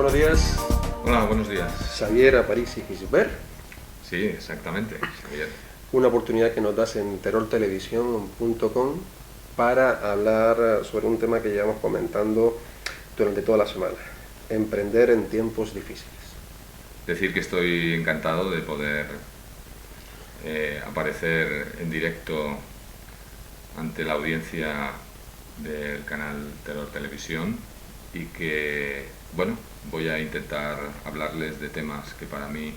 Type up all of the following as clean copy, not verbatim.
Buenos días, Hola, buenos días. Xavier Aparici Gisbert. Sí, exactamente, Javier. Una oportunidad que nos das en terrortelevisión.com para hablar sobre un tema que llevamos comentando durante toda la semana: emprender en tiempos difíciles. Decir que estoy encantado de poder aparecer en directo ante la audiencia del canal Terror Televisión y que, bueno, voy a intentar hablarles de temas que para mí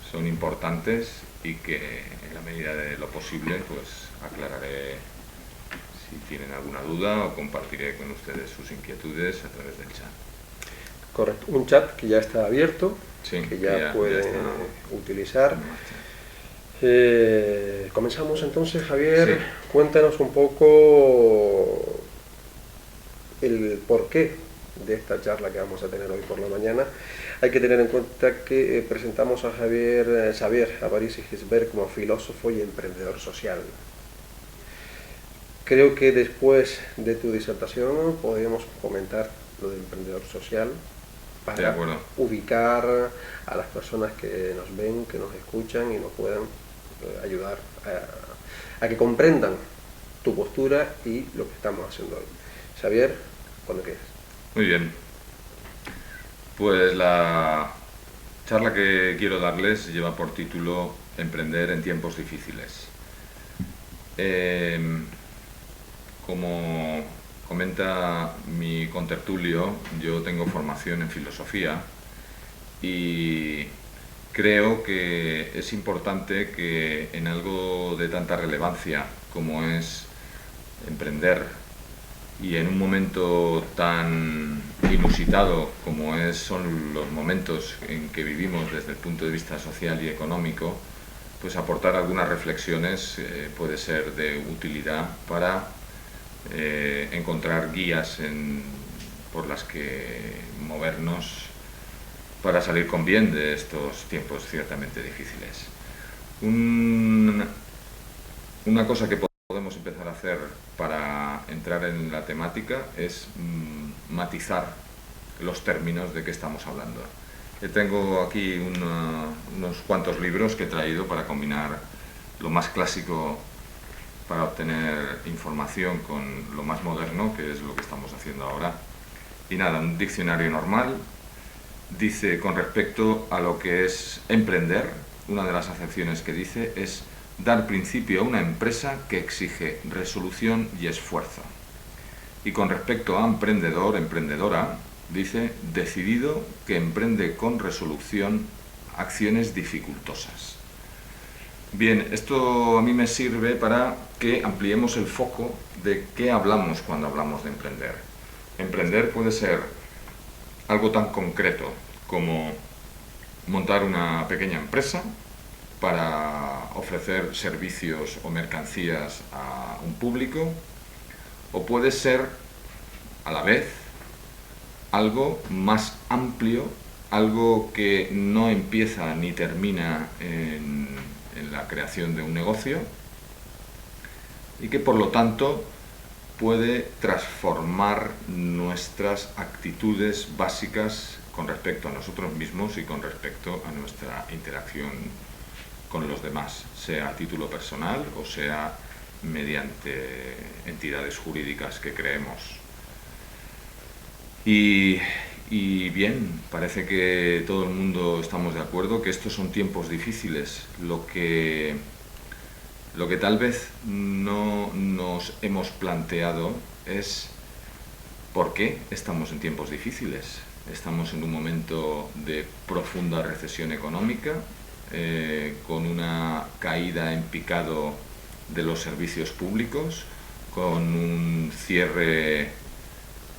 son importantes y que en la medida de lo posible pues aclararé si tienen alguna duda o compartiré con ustedes sus inquietudes a través del chat. Correcto, un chat que ya está abierto, Sí, que ya pueden está utilizar. en marcha. Comenzamos entonces, Javier. Sí. Cuéntanos un poco el porqué de esta charla que vamos a tener hoy por la mañana. Hay que tener en cuenta que presentamos a Xavier Aparici Gisbert como filósofo y emprendedor social. Creo que después de tu disertación podríamos comentar lo del emprendedor social De para acuerdo. ubicar a las personas que nos ven, que nos escuchan y nos puedan ayudar a que comprendan tu postura y lo que estamos haciendo hoy. Xavier, cuando quieras. Muy bien. Pues la charla que quiero darles lleva por título Emprender en tiempos difíciles. Como comenta mi contertulio, yo tengo formación en filosofía y creo que es importante que en algo de tanta relevancia como es emprender y en un momento tan inusitado como son los momentos en que vivimos desde el punto de vista social y económico, pues aportar algunas reflexiones puede ser de utilidad para encontrar guías por las que movernos para salir con bien de estos tiempos ciertamente difíciles. Una cosa que podemos empezar a hacer para entrar en la temática es matizar los términos de que estamos hablando. Tengo aquí unos cuantos libros que he traído para combinar lo más clásico para obtener información con lo más moderno, que es lo que estamos haciendo ahora. Y nada, un diccionario normal dice, con respecto a lo que es emprender, una de las acepciones que dice es dar principio a una empresa que exige resolución y esfuerzo. Y con respecto a emprendedor, emprendedora, dice decidido que emprende con resolución acciones dificultosas. Bien, esto a mí me sirve para que ampliemos el foco de qué hablamos cuando hablamos de emprender. Emprender puede ser algo tan concreto como montar una pequeña empresa para ofrecer servicios o mercancías a un público, o puede ser a la vez algo más amplio, algo que no empieza ni termina en la creación de un negocio y que por lo tanto puede transformar nuestras actitudes básicas con respecto a nosotros mismos y con respecto a nuestra interacción con los demás, sea a título personal o sea mediante entidades jurídicas que creemos. Y bien, parece que todo el mundo estamos de acuerdo que estos son tiempos difíciles. Lo que tal vez no nos hemos planteado es por qué estamos en tiempos difíciles. Estamos en un momento de profunda recesión económica, con una caída en picado de los servicios públicos, con un cierre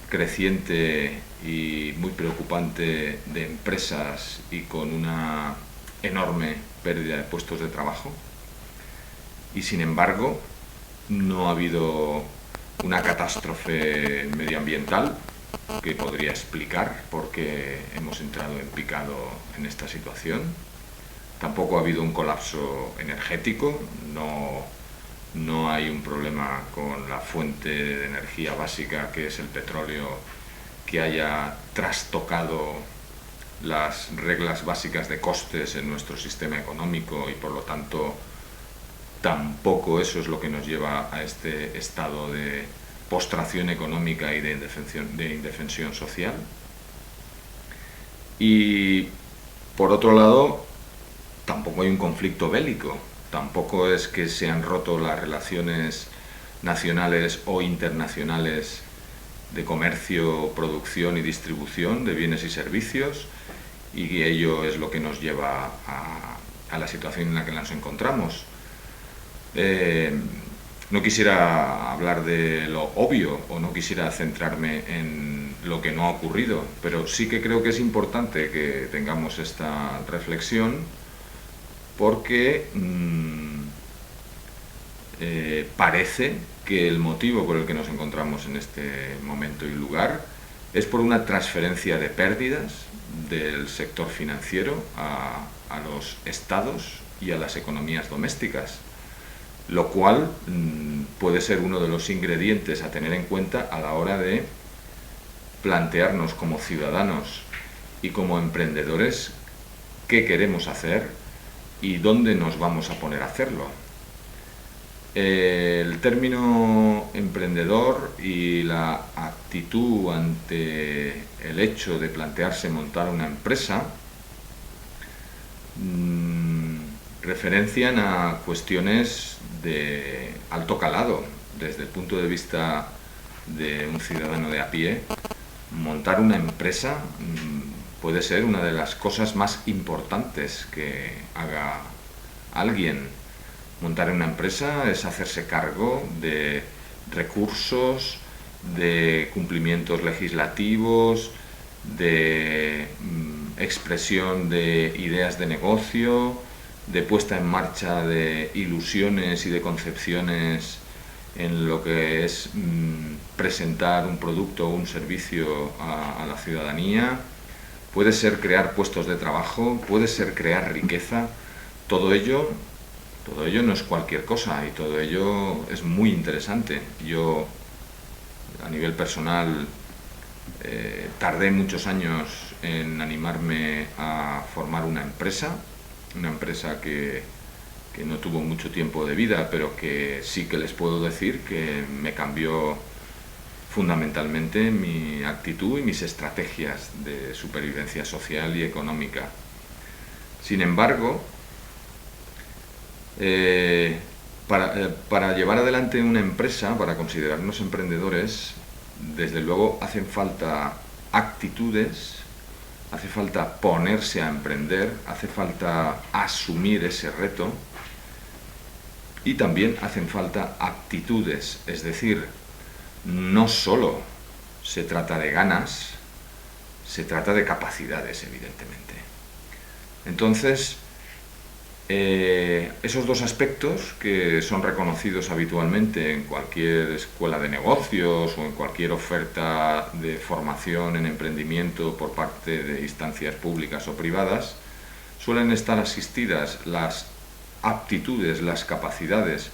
creciente y muy preocupante de empresas y con una enorme pérdida de puestos de trabajo. Y sin embargo, no ha habido una catástrofe medioambiental que podría explicar por qué hemos entrado en picado en esta situación. Tampoco ha habido un colapso energético, no hay un problema con la fuente de energía básica que es el petróleo que haya trastocado las reglas básicas de costes en nuestro sistema económico y por lo tanto tampoco eso es lo que nos lleva a este estado de postración económica y de indefensión social. Y por otro lado, tampoco hay un conflicto bélico, tampoco es que se han roto las relaciones nacionales o internacionales de comercio, producción y distribución de bienes y servicios, y ello es lo que nos lleva a la situación en la que nos encontramos. No quisiera hablar de lo obvio o no quisiera centrarme en lo que no ha ocurrido, pero sí que creo que es importante que tengamos esta reflexión porque parece que el motivo por el que nos encontramos en este momento y lugar es por una transferencia de pérdidas del sector financiero a los estados y a las economías domésticas, lo cual puede ser uno de los ingredientes a tener en cuenta a la hora de plantearnos como ciudadanos y como emprendedores qué queremos hacer y dónde nos vamos a poner a hacerlo. El término emprendedor y la actitud ante el hecho de plantearse montar una empresa referencian a cuestiones de alto calado. Desde el punto de vista de un ciudadano de a pie, montar una empresa puede ser una de las cosas más importantes que haga alguien. Montar una empresa es hacerse cargo de recursos, de cumplimientos legislativos, de expresión de ideas de negocio, de puesta en marcha de ilusiones y de concepciones en lo que es presentar un producto o un servicio a la ciudadanía. Puede ser crear puestos de trabajo, puede ser crear riqueza. Todo ello no es cualquier cosa y todo ello es muy interesante. Yo, a nivel personal, tardé muchos años en animarme a formar una empresa que no tuvo mucho tiempo de vida, pero que sí que les puedo decir que me cambió fundamentalmente mi actitud y mis estrategias de supervivencia social y económica. Sin embargo, para llevar adelante una empresa, para considerarnos emprendedores, desde luego hacen falta actitudes, hace falta ponerse a emprender, hace falta asumir ese reto y también hacen falta aptitudes, es decir, no solo se trata de ganas, se trata de capacidades, evidentemente. Entonces, esos dos aspectos que son reconocidos habitualmente en cualquier escuela de negocios o en cualquier oferta de formación en emprendimiento por parte de instancias públicas o privadas, suelen estar asistidas las aptitudes, las capacidades,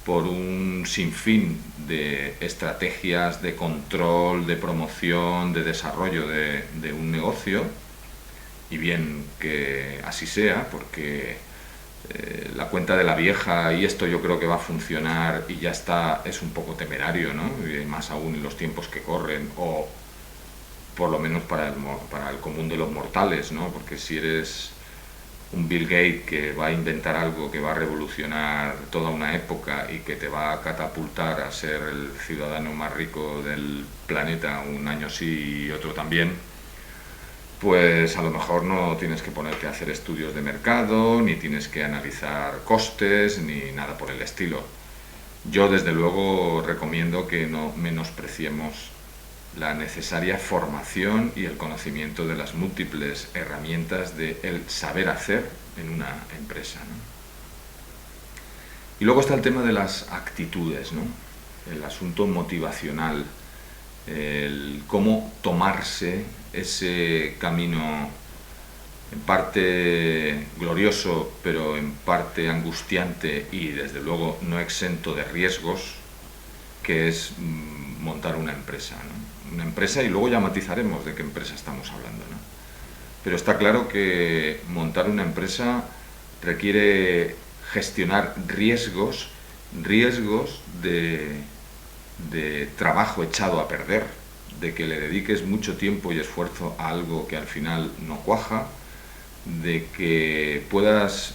por un sinfín de estrategias de control, de promoción, de desarrollo de un negocio, y bien que así sea, porque la cuenta de la vieja y esto yo creo que va a funcionar y ya está, es un poco temerario, ¿no? Y más aún en los tiempos que corren, o por lo menos para el común de los mortales, ¿no? Porque si eres un Bill Gates que va a inventar algo que va a revolucionar toda una época y que te va a catapultar a ser el ciudadano más rico del planeta un año sí y otro también, pues a lo mejor no tienes que ponerte a hacer estudios de mercado, ni tienes que analizar costes, ni nada por el estilo. Yo desde luego recomiendo que no menospreciemos la necesaria formación y el conocimiento de las múltiples herramientas del saber hacer en una empresa, ¿no? Y luego está el tema de las actitudes, ¿no? El asunto motivacional, el cómo tomarse ese camino en parte glorioso, pero en parte angustiante y desde luego no exento de riesgos, que es montar una empresa, ¿no? Una empresa, y luego ya matizaremos de qué empresa estamos hablando, ¿no? Pero está claro que montar una empresa requiere gestionar riesgos de trabajo echado a perder, de que le dediques mucho tiempo y esfuerzo a algo que al final no cuaja, de que puedas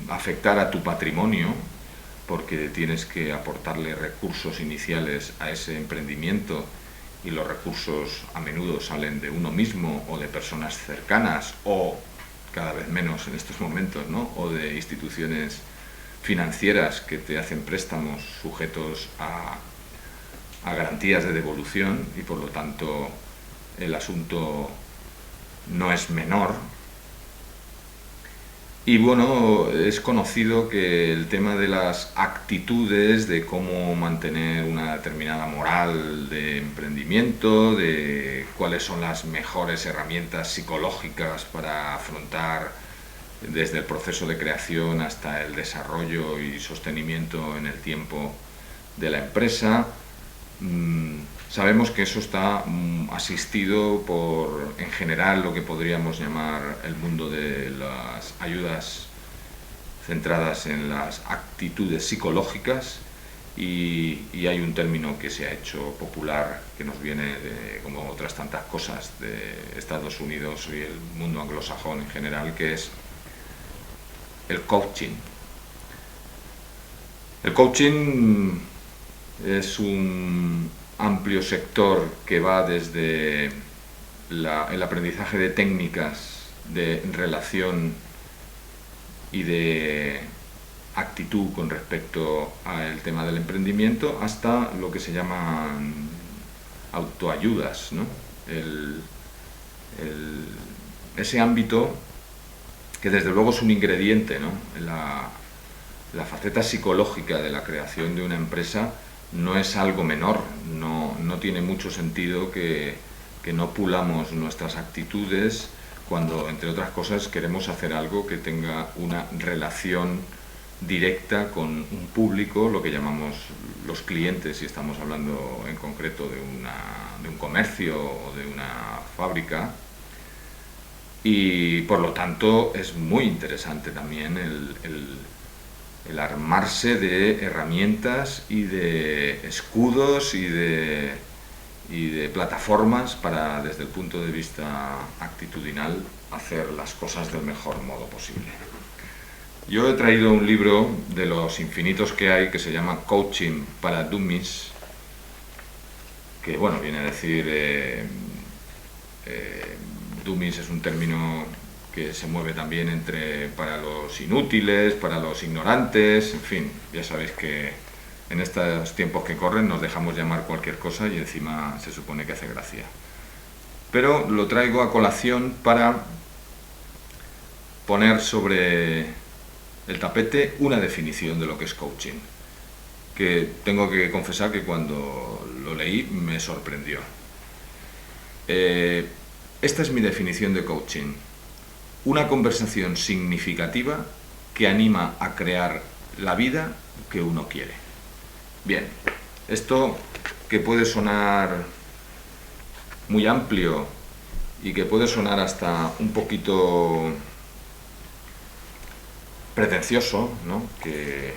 afectar a tu patrimonio, porque tienes que aportarle recursos iniciales a ese emprendimiento, y los recursos a menudo salen de uno mismo o de personas cercanas, o cada vez menos en estos momentos, ¿no? O de instituciones financieras que te hacen préstamos sujetos a garantías de devolución, y por lo tanto el asunto no es menor. Y bueno, es conocido que el tema de las actitudes, de cómo mantener una determinada moral de emprendimiento, de cuáles son las mejores herramientas psicológicas para afrontar desde el proceso de creación hasta el desarrollo y sostenimiento en el tiempo de la empresa, sabemos que eso está asistido por, en general, lo que podríamos llamar el mundo de las ayudas centradas en las actitudes psicológicas, y hay un término que se ha hecho popular, que nos viene de, como otras tantas cosas, de Estados Unidos y el mundo anglosajón en general, que es el coaching. El coaching es un amplio sector que va desde el aprendizaje de técnicas de relación y de actitud con respecto al tema del emprendimiento, hasta lo que se llaman autoayudas, ¿no? Ese ámbito, que desde luego es un ingrediente, ¿no? La faceta psicológica de la creación de una empresa no es algo menor. No tiene mucho sentido que no pulamos nuestras actitudes cuando, entre otras cosas, queremos hacer algo que tenga una relación directa con un público, lo que llamamos los clientes, si estamos hablando en concreto de un comercio o de una fábrica. Y por lo tanto es muy interesante también el armarse de herramientas y de escudos y de plataformas para, desde el punto de vista actitudinal, hacer las cosas del mejor modo posible. Yo he traído un libro de los infinitos que hay, que se llama Coaching para Dummies, que bueno, viene a decir dummies es un término que se mueve también para los inútiles, para los ignorantes, en fin, ya sabéis que en estos tiempos que corren nos dejamos llamar cualquier cosa y encima se supone que hace gracia. Pero lo traigo a colación para poner sobre el tapete una definición de lo que es coaching, que tengo que confesar que cuando lo leí me sorprendió. Esta es mi definición de coaching: una conversación significativa que anima a crear la vida que uno quiere. Bien, esto, que puede sonar muy amplio y que puede sonar hasta un poquito pretencioso, ¿no? Que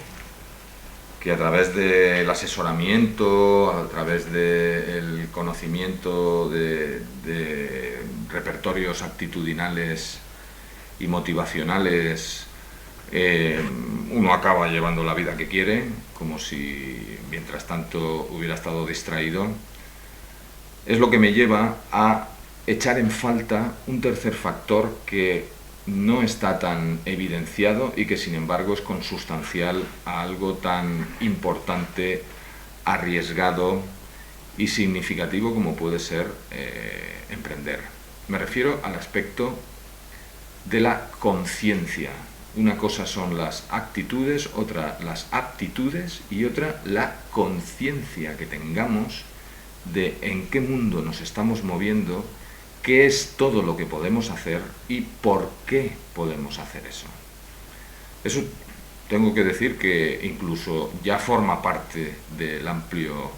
a través del asesoramiento, a través del conocimiento de repertorios actitudinales y motivacionales, uno acaba llevando la vida que quiere, como si mientras tanto hubiera estado distraído, es lo que me lleva a echar en falta un tercer factor que no está tan evidenciado y que sin embargo es consustancial a algo tan importante, arriesgado y significativo como puede ser emprender. Me refiero al aspecto de la conciencia. Una cosa son las actitudes, otra las aptitudes y otra la conciencia que tengamos de en qué mundo nos estamos moviendo, qué es todo lo que podemos hacer y por qué podemos hacer eso. Eso tengo que decir que incluso ya forma parte del amplio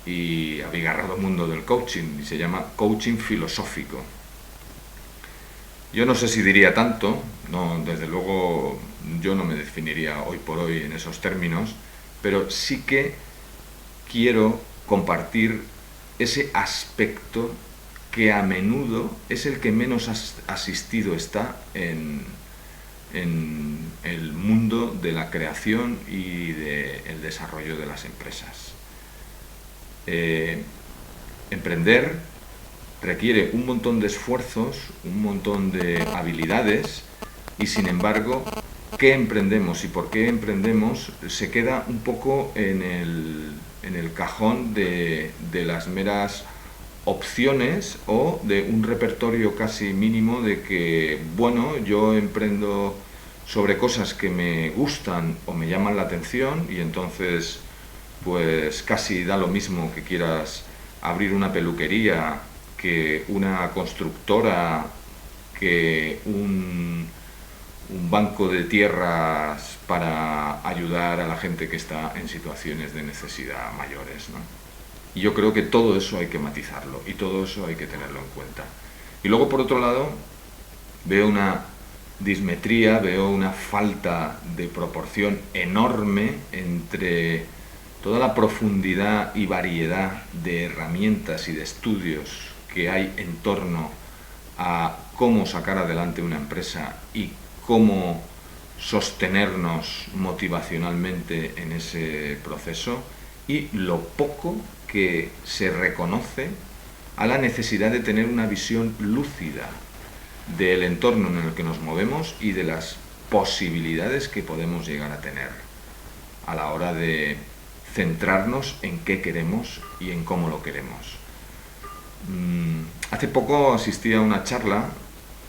y abigarrado mundo del coaching, y se llama coaching filosófico. Yo no sé si diría tanto, no, desde luego yo no me definiría hoy por hoy en esos términos, pero sí que quiero compartir ese aspecto que a menudo es el que menos asistido está en el mundo de la creación y del desarrollo de las empresas. Emprender requiere un montón de esfuerzos, un montón de habilidades, y sin embargo, ¿qué emprendemos y por qué emprendemos? Se queda un poco en el cajón de las meras opciones o de un repertorio casi mínimo de que, bueno, yo emprendo sobre cosas que me gustan o me llaman la atención, y entonces pues casi da lo mismo que quieras abrir una peluquería, que una constructora, que un banco de tierras para ayudar a la gente que está en situaciones de necesidad mayores, ¿no? Y yo creo que todo eso hay que matizarlo y todo eso hay que tenerlo en cuenta. Y luego, por otro lado, veo una dismetría, veo una falta de proporción enorme entre toda la profundidad y variedad de herramientas y de estudios que hay en torno a cómo sacar adelante una empresa y cómo sostenernos motivacionalmente en ese proceso, y lo poco que se reconoce a la necesidad de tener una visión lúcida del entorno en el que nos movemos y de las posibilidades que podemos llegar a tener a la hora de centrarnos en qué queremos y en cómo lo queremos. Hace poco asistí a una charla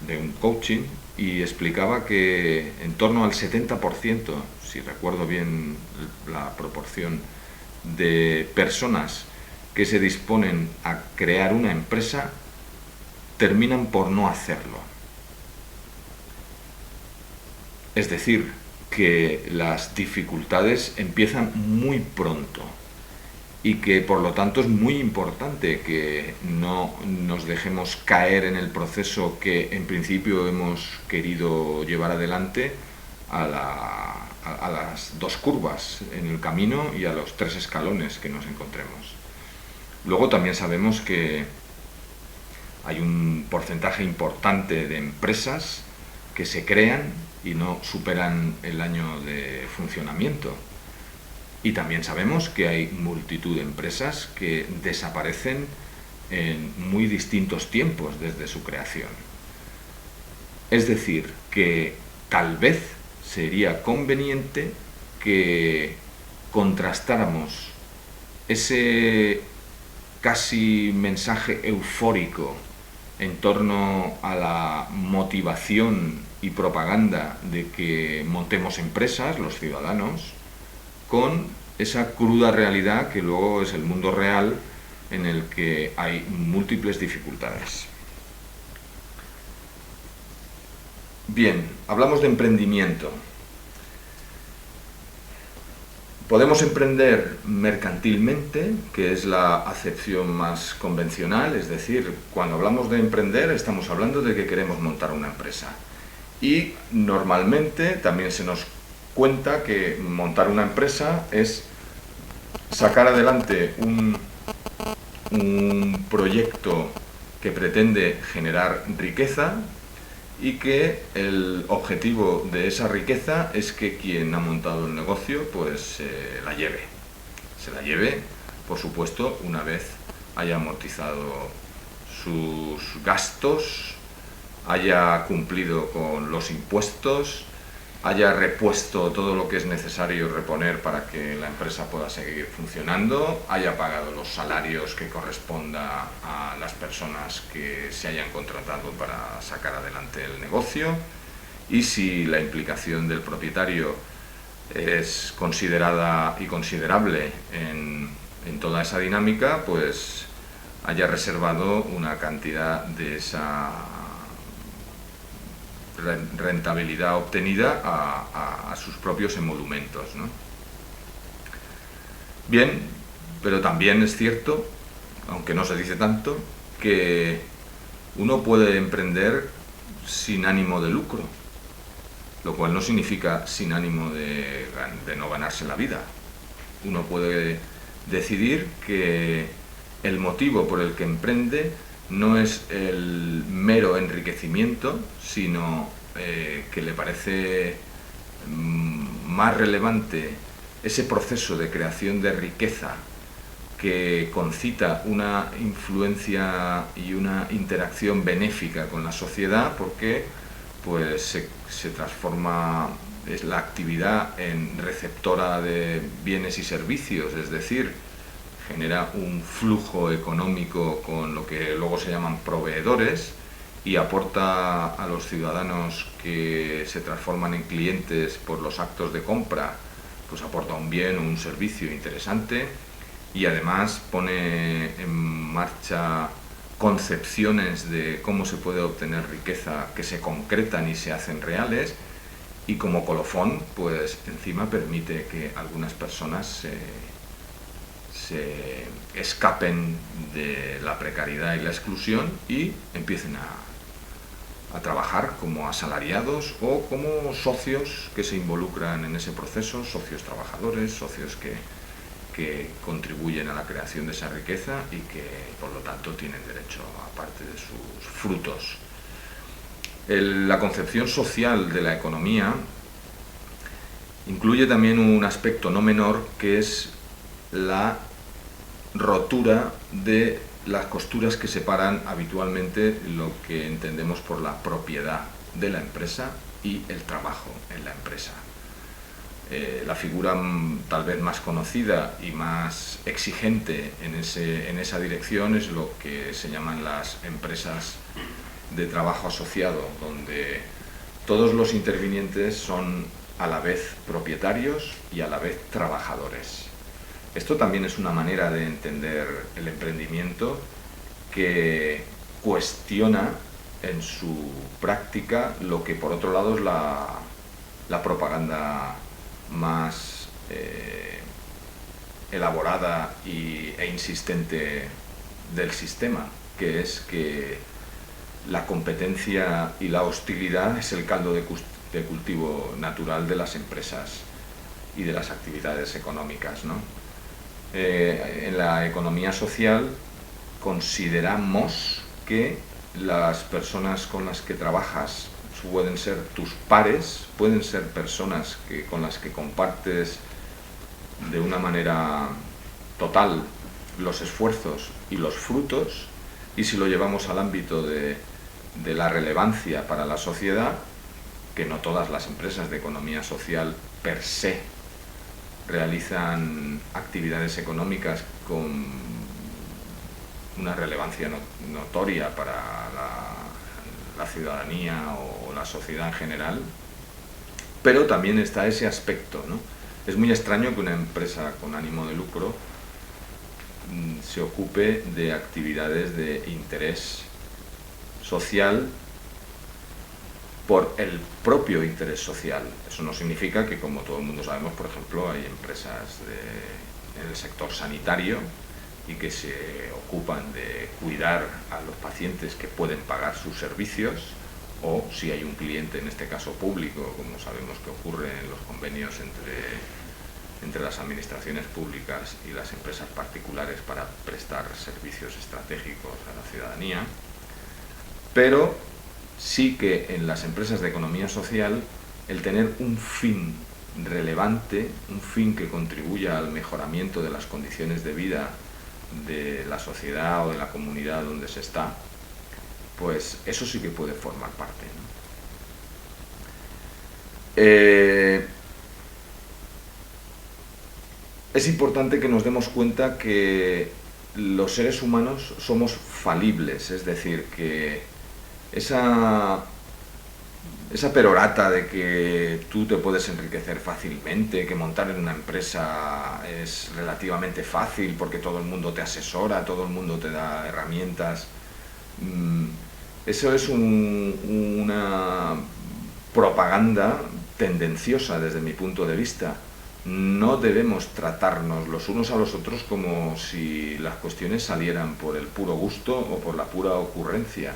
de un coaching y explicaba que en torno al 70%, si recuerdo bien la proporción, de personas que se disponen a crear una empresa terminan por no hacerlo. Es decir, que las dificultades empiezan muy pronto y que por lo tanto es muy importante que no nos dejemos caer en el proceso que en principio hemos querido llevar adelante a las dos curvas en el camino y a los 3 escalones que nos encontremos. Luego también sabemos que hay un porcentaje importante de empresas que se crean y no superan el año de funcionamiento. Y también sabemos que hay multitud de empresas que desaparecen en muy distintos tiempos desde su creación. Es decir, que tal vez sería conveniente que contrastáramos ese casi mensaje eufórico en torno a la motivación y propaganda de que montemos empresas, los ciudadanos, con esa cruda realidad que luego es el mundo real en el que hay múltiples dificultades. Bien, hablamos de emprendimiento. Podemos emprender mercantilmente, que es la acepción más convencional, es decir, cuando hablamos de emprender estamos hablando de que queremos montar una empresa. Y normalmente también se nos cuenta que montar una empresa es sacar adelante un proyecto que pretende generar riqueza, y que el objetivo de esa riqueza es que quien ha montado el negocio pues se la lleve, por supuesto, una vez haya amortizado sus gastos, haya cumplido con los impuestos, haya repuesto todo lo que es necesario reponer para que la empresa pueda seguir funcionando, haya pagado los salarios que corresponda a las personas que se hayan contratado para sacar adelante el negocio, y si la implicación del propietario es considerada y considerable en toda esa dinámica, pues haya reservado una cantidad de esa rentabilidad obtenida a sus propios emolumentos, ¿no? Bien, Pero también es cierto, aunque no se dice tanto, que uno puede emprender sin ánimo de lucro, lo cual no significa sin ánimo de no ganarse la vida. Uno puede decidir que el motivo por el que emprende no es el mero enriquecimiento, sino que le parece más relevante ese proceso de creación de riqueza que concita una influencia y una interacción benéfica con la sociedad, porque pues se transforma la actividad en receptora de bienes y servicios, es decir, genera un flujo económico con lo que luego se llaman proveedores y aporta a los ciudadanos que se transforman en clientes por los actos de compra, pues aporta un bien o un servicio interesante, y además pone en marcha concepciones de cómo se puede obtener riqueza que se concretan y se hacen reales, y como colofón, pues encima permite que algunas personas se escapen de la precariedad y la exclusión y empiecen a trabajar como asalariados o como socios que se involucran en ese proceso, socios trabajadores, socios que contribuyen a la creación de esa riqueza y que por lo tanto tienen derecho a parte de sus frutos. La concepción social de la economía incluye también un aspecto no menor, que es la rotura de las costuras que separan habitualmente lo que entendemos por la propiedad de la empresa y el trabajo en la empresa. La figura tal vez más conocida y más exigente en esa dirección es lo que se llaman las empresas de trabajo asociado, donde todos los intervinientes son a la vez propietarios y a la vez trabajadores. Esto también es una manera de entender el emprendimiento que cuestiona en su práctica lo que por otro lado es la propaganda más elaborada e insistente del sistema, que es que la competencia y la hostilidad es el caldo de cultivo natural de las empresas y de las actividades económicas, ¿no? En la economía social consideramos que las personas con las que trabajas pueden ser tus pares, pueden ser personas con las que compartes de una manera total los esfuerzos y los frutos, y si lo llevamos al ámbito de la relevancia para la sociedad, que no todas las empresas de economía social per se realizan actividades económicas con una relevancia notoria para la ciudadanía o la sociedad en general, pero también está ese aspecto, ¿no? Es muy extraño que una empresa con ánimo de lucro se ocupe de actividades de interés social por el propio interés social. Eso no significa que, como todo el mundo sabemos, por ejemplo, hay empresas en el sector sanitario y que se ocupan de cuidar a los pacientes que pueden pagar sus servicios, o si hay un cliente, en este caso público, como sabemos que ocurre en los convenios entre las administraciones públicas y las empresas particulares para prestar servicios estratégicos a la ciudadanía. Pero sí que en las empresas de economía social el tener un fin relevante, un fin que contribuya al mejoramiento de las condiciones de vida de la sociedad o de la comunidad donde se está, pues eso sí que puede formar parte, ¿no? Es importante que nos demos cuenta que los seres humanos somos falibles, es decir, que esa perorata de que tú te puedes enriquecer fácilmente, que montar en una empresa es relativamente fácil porque todo el mundo te asesora, todo el mundo te da herramientas, eso es una propaganda tendenciosa desde mi punto de vista, no debemos tratarnos los unos a los otros como si las cuestiones salieran por el puro gusto o por la pura ocurrencia.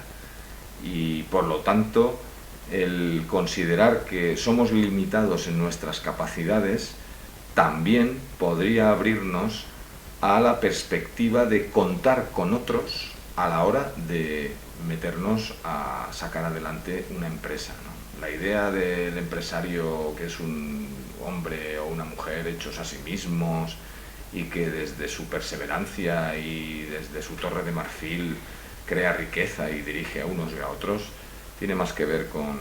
Y por lo tanto, el considerar que somos limitados en nuestras capacidades también podría abrirnos a la perspectiva de contar con otros a la hora de meternos a sacar adelante una empresa, ¿no? La idea del empresario que es un hombre o una mujer hechos a sí mismos y que desde su perseverancia y desde su torre de marfil crea riqueza y dirige a unos y a otros, tiene más que ver con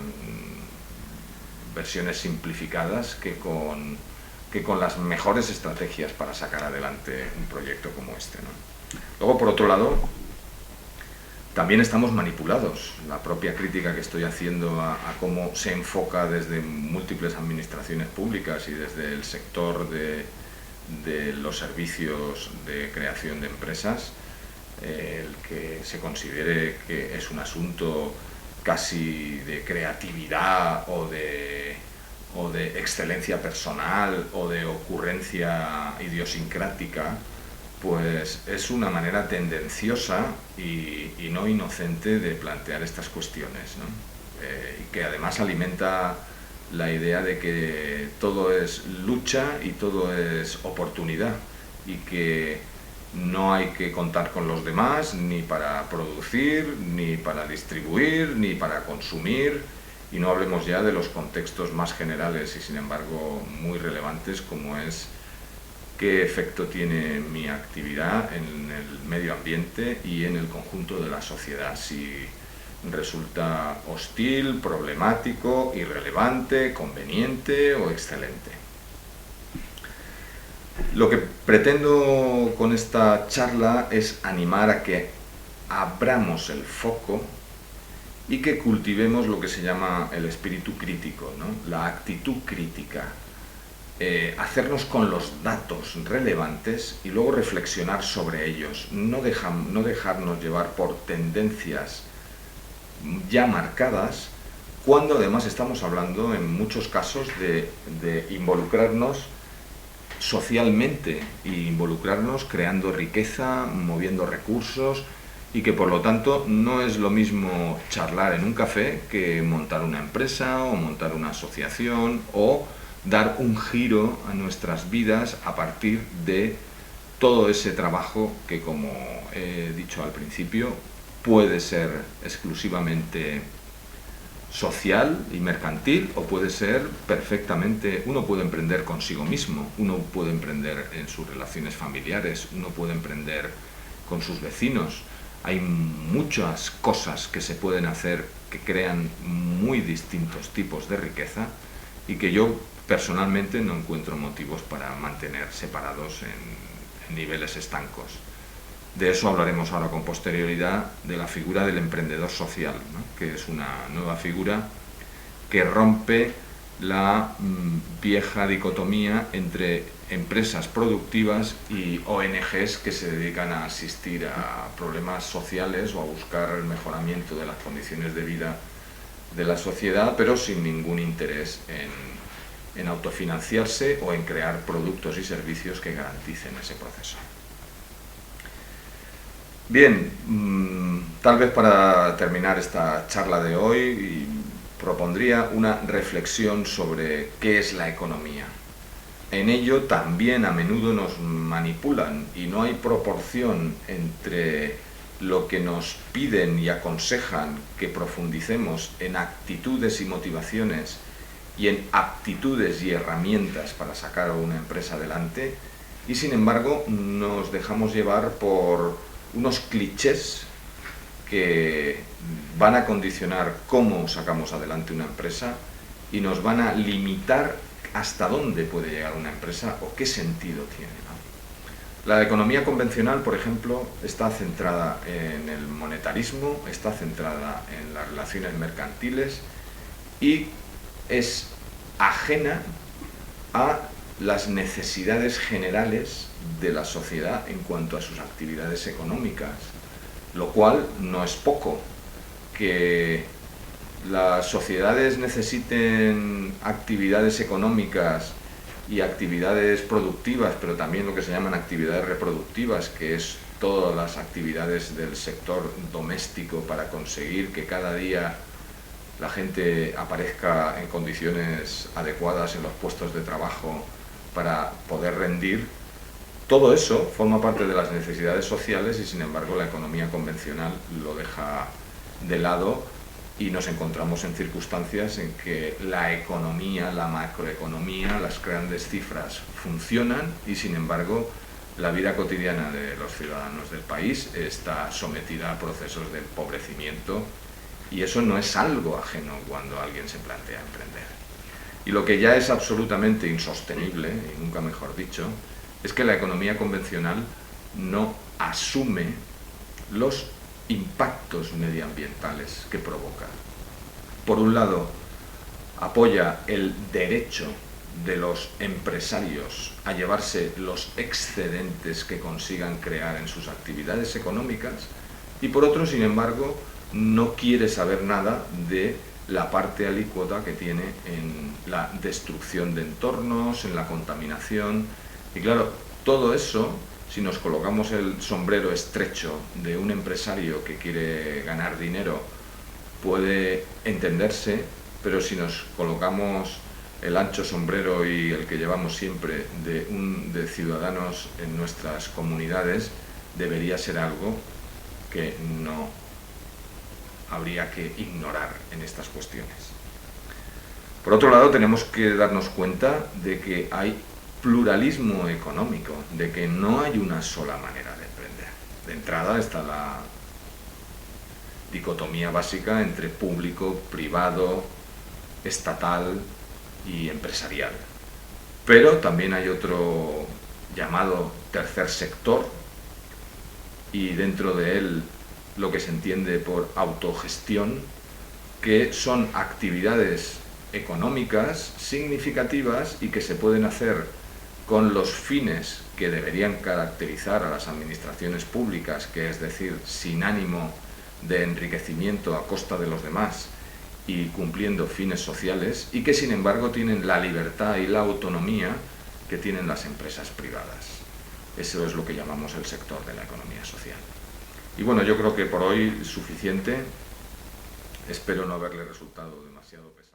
versiones simplificadas que con las mejores estrategias para sacar adelante un proyecto como este, ¿no? Luego, por otro lado, también estamos manipulados. La propia crítica que estoy haciendo a cómo se enfoca desde múltiples administraciones públicas y desde el sector de los servicios de creación de empresas, el que se considere que es un asunto casi de creatividad o de excelencia personal o de ocurrencia idiosincrática, pues es una manera tendenciosa y no inocente de plantear estas cuestiones, ¿no? Y que además alimenta la idea de que todo es lucha y todo es oportunidad y que no hay que contar con los demás ni para producir, ni para distribuir, ni para consumir, y no hablemos ya de los contextos más generales y sin embargo muy relevantes, como es qué efecto tiene mi actividad en el medio ambiente y en el conjunto de la sociedad, si resulta hostil, problemático, irrelevante, conveniente o excelente. Lo que pretendo con esta charla es animar a que abramos el foco y que cultivemos lo que se llama el espíritu crítico, ¿no? La actitud crítica. Hacernos con los datos relevantes y luego reflexionar sobre ellos, no dejarnos llevar por tendencias ya marcadas, cuando además estamos hablando en muchos casos de involucrarnos socialmente e involucrarnos creando riqueza, moviendo recursos, y que por lo tanto no es lo mismo charlar en un café que montar una empresa o montar una asociación o dar un giro a nuestras vidas a partir de todo ese trabajo que, como he dicho al principio, puede ser exclusivamente social y mercantil o puede ser perfectamente, uno puede emprender consigo mismo, uno puede emprender en sus relaciones familiares, uno puede emprender con sus vecinos. Hay muchas cosas que se pueden hacer que crean muy distintos tipos de riqueza y que yo personalmente no encuentro motivos para mantener separados en niveles estancos. De eso hablaremos ahora con posterioridad, de la figura del emprendedor social, ¿no? Que es una nueva figura que rompe la vieja dicotomía entre empresas productivas y ONGs que se dedican a asistir a problemas sociales o a buscar el mejoramiento de las condiciones de vida de la sociedad, pero sin ningún interés en autofinanciarse o en crear productos y servicios que garanticen ese proceso. Bien, tal vez para terminar esta charla de hoy propondría una reflexión sobre qué es la economía. En ello también a menudo nos manipulan y no hay proporción entre lo que nos piden y aconsejan que profundicemos en actitudes y motivaciones y en aptitudes y herramientas para sacar a una empresa adelante, y sin embargo nos dejamos llevar por unos clichés que van a condicionar cómo sacamos adelante una empresa y nos van a limitar hasta dónde puede llegar una empresa o qué sentido tiene, ¿no? La economía convencional, por ejemplo, está centrada en el monetarismo, está centrada en las relaciones mercantiles y es ajena a las necesidades generales de la sociedad en cuanto a sus actividades económicas, lo cual no es poco. Que las sociedades necesiten actividades económicas y actividades productivas, pero también lo que se llaman actividades reproductivas, que es todas las actividades del sector doméstico para conseguir que cada día la gente aparezca en condiciones adecuadas en los puestos de trabajo para poder rendir. Todo eso forma parte de las necesidades sociales y, sin embargo, la economía convencional lo deja de lado y nos encontramos en circunstancias en que la economía, la macroeconomía, las grandes cifras funcionan y, sin embargo, la vida cotidiana de los ciudadanos del país está sometida a procesos de empobrecimiento, y eso no es algo ajeno cuando alguien se plantea emprender. Y lo que ya es absolutamente insostenible, y nunca mejor dicho, es que la economía convencional no asume los impactos medioambientales que provoca. Por un lado, apoya el derecho de los empresarios a llevarse los excedentes que consigan crear en sus actividades económicas, y por otro, sin embargo, no quiere saber nada de la parte alícuota que tiene en la destrucción de entornos, en la contaminación. Y claro, todo eso, si nos colocamos el sombrero estrecho de un empresario que quiere ganar dinero, puede entenderse, pero si nos colocamos el ancho sombrero y el que llevamos siempre de ciudadanos en nuestras comunidades, debería ser algo que no habría que ignorar en estas cuestiones. Por otro lado, tenemos que darnos cuenta de que hay pluralismo económico, de que no hay una sola manera de emprender. De entrada está la dicotomía básica entre público, privado, estatal y empresarial. Pero también hay otro llamado tercer sector, y dentro de él lo que se entiende por autogestión, que son actividades económicas significativas y que se pueden hacer con los fines que deberían caracterizar a las administraciones públicas, que es decir, sin ánimo de enriquecimiento a costa de los demás y cumpliendo fines sociales, y que sin embargo tienen la libertad y la autonomía que tienen las empresas privadas. Eso es lo que llamamos el sector de la economía social. Y bueno, yo creo que por hoy es suficiente. Espero no haberle resultado demasiado pesado.